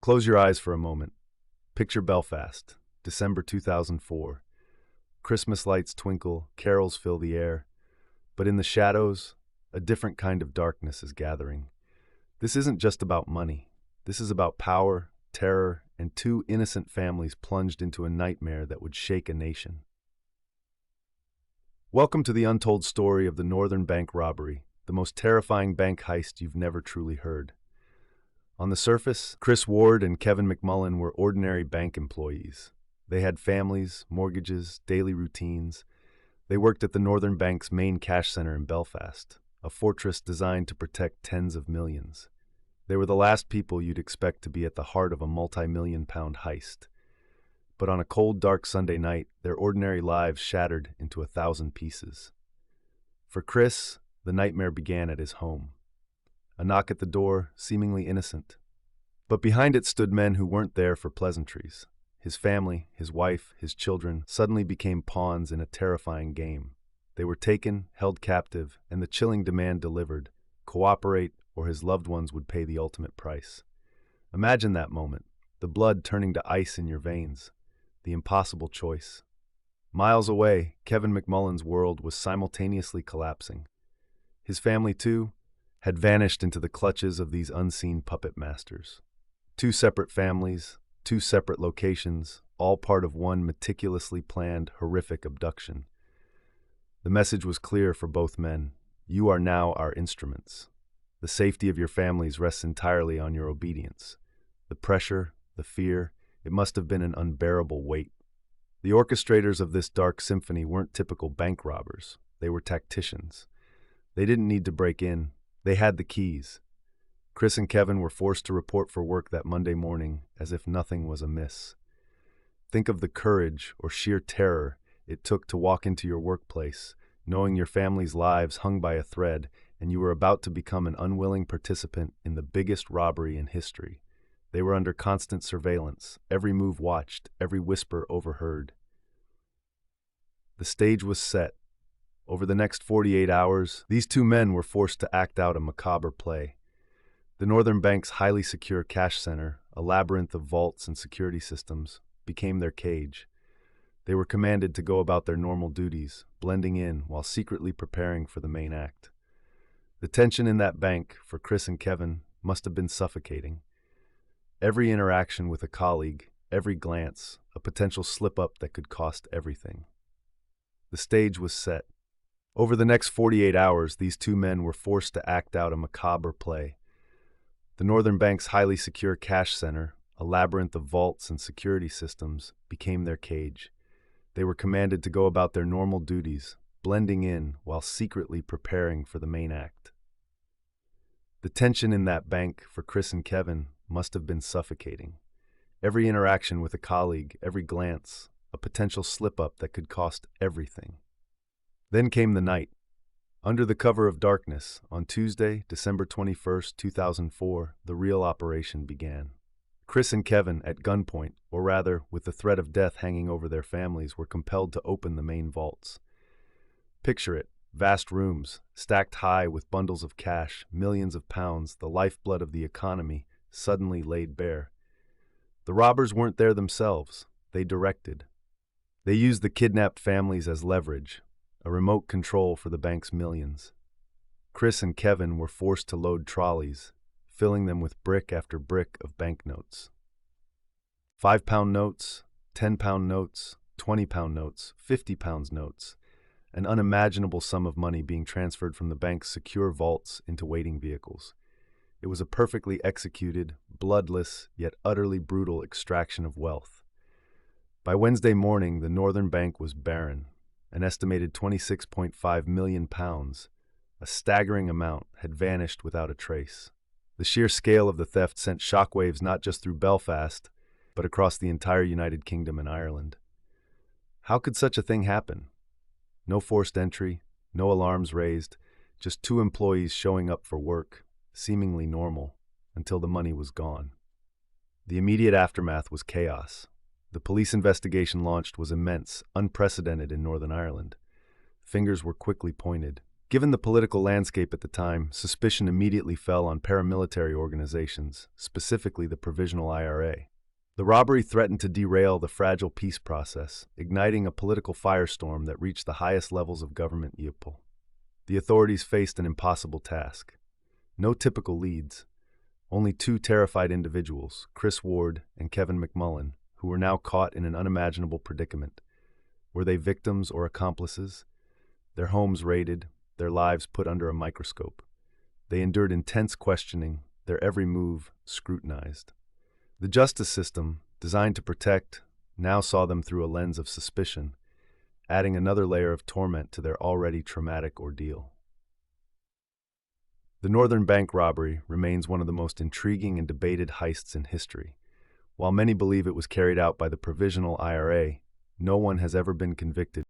Close your eyes for a moment. Picture Belfast, December 2004. Christmas lights twinkle, carols fill the air. But in the shadows, a different kind of darkness is gathering. This isn't just about money. This is about power, terror, and two innocent families plunged into a nightmare that would shake a nation. Welcome to the untold story of the Northern Bank Robbery, the most terrifying bank heist you've never truly heard. On the surface, Ward and Kevin McMullen were ordinary bank employees. They had families, mortgages, daily routines. They worked at the Northern Bank's main cash center in Belfast, a fortress designed to protect tens of millions. They were the last people you'd expect to be at the heart of a multi-million-pound heist. But on a cold, dark Sunday night, their ordinary lives shattered into 1,000 pieces. For Chris, the nightmare began at his home. A knock at the door, seemingly innocent. But behind it stood men who weren't there for pleasantries. His family, his wife, his children suddenly became pawns in a terrifying game. They were taken, held captive, and the chilling demand delivered: cooperate, or his loved ones would pay the ultimate price. Imagine that moment, the blood turning to ice in your veins, the impossible choice. Miles away, Kevin McMullen's world was simultaneously collapsing. His family, too, had vanished into the clutches of these unseen puppet masters. Two separate families, two separate locations, all part of one meticulously planned, horrific abduction. The message was clear for both men: you are now our instruments. The safety of your families rests entirely on your obedience. The pressure, the fear, it must have been an unbearable weight. The orchestrators of this dark symphony weren't typical bank robbers. They were tacticians. They didn't need to break in. They had the keys. Chris and Kevin were forced to report for work that Monday morning as if nothing was amiss. Think of the courage or sheer terror it took to walk into your workplace, knowing your family's lives hung by a thread, and you were about to become an unwilling participant in the biggest robbery in history. They were under constant surveillance, every move watched, every whisper overheard. The stage was set. Over the next 48 hours, these two men were forced to act out a macabre play. The Northern Bank's highly secure cash center, a labyrinth of vaults and security systems, became their cage. They were commanded to go about their normal duties, blending in while secretly preparing for the main act. The tension in that bank, for Chris and Kevin, must have been suffocating. Every interaction with a colleague, every glance, a potential slip-up that could cost everything. The stage was set. Over the next 48 hours, these two men were forced to act out a macabre play. The Northern Bank's highly secure cash center, a labyrinth of vaults and security systems, became their cage. They were commanded to go about their normal duties, blending in while secretly preparing for the main act. The tension in that bank, for Chris and Kevin, must have been suffocating. Every interaction with a colleague, every glance, a potential slip-up that could cost everything. Then came the night. Under the cover of darkness, on Tuesday, December 21st, 2004, the real operation began. Chris and Kevin, at gunpoint, or rather, with the threat of death hanging over their families, were compelled to open the main vaults. Picture it: vast rooms, stacked high with bundles of cash, millions of pounds, the lifeblood of the economy, suddenly laid bare. The robbers weren't there themselves. They directed. They used the kidnapped families as leverage, a remote control for the bank's millions. Chris and Kevin were forced to load trolleys, filling them with brick after brick of banknotes. 5-pound notes, 10-pound notes, 20-pound notes, 50-pound notes, an unimaginable sum of money being transferred from the bank's secure vaults into waiting vehicles. It was a perfectly executed, bloodless, yet utterly brutal extraction of wealth. By Wednesday morning, the Northern Bank was barren. An estimated £26.5 million, a staggering amount, had vanished without a trace. The sheer scale of the theft sent shockwaves not just through Belfast, but across the entire United Kingdom and Ireland. How could such a thing happen? No forced entry, no alarms raised, just two employees showing up for work, seemingly normal, until the money was gone. The immediate aftermath was chaos. The police investigation launched was immense, unprecedented in Northern Ireland. Fingers were quickly pointed. Given the political landscape at the time, suspicion immediately fell on paramilitary organizations, specifically the Provisional IRA. The robbery threatened to derail the fragile peace process, igniting a political firestorm that reached the highest levels of government. The authorities faced an impossible task. No typical leads, only two terrified individuals, Chris Ward and Kevin McMullen, who were now caught in an unimaginable predicament. Were they victims or accomplices? Their homes raided, their lives put under a microscope. They endured intense questioning, their every move scrutinized. The justice system, designed to protect, now saw them through a lens of suspicion, adding another layer of torment to their already traumatic ordeal. The Northern Bank Robbery remains one of the most intriguing and debated heists in history. While many believe it was carried out by the Provisional IRA, no one has ever been convicted.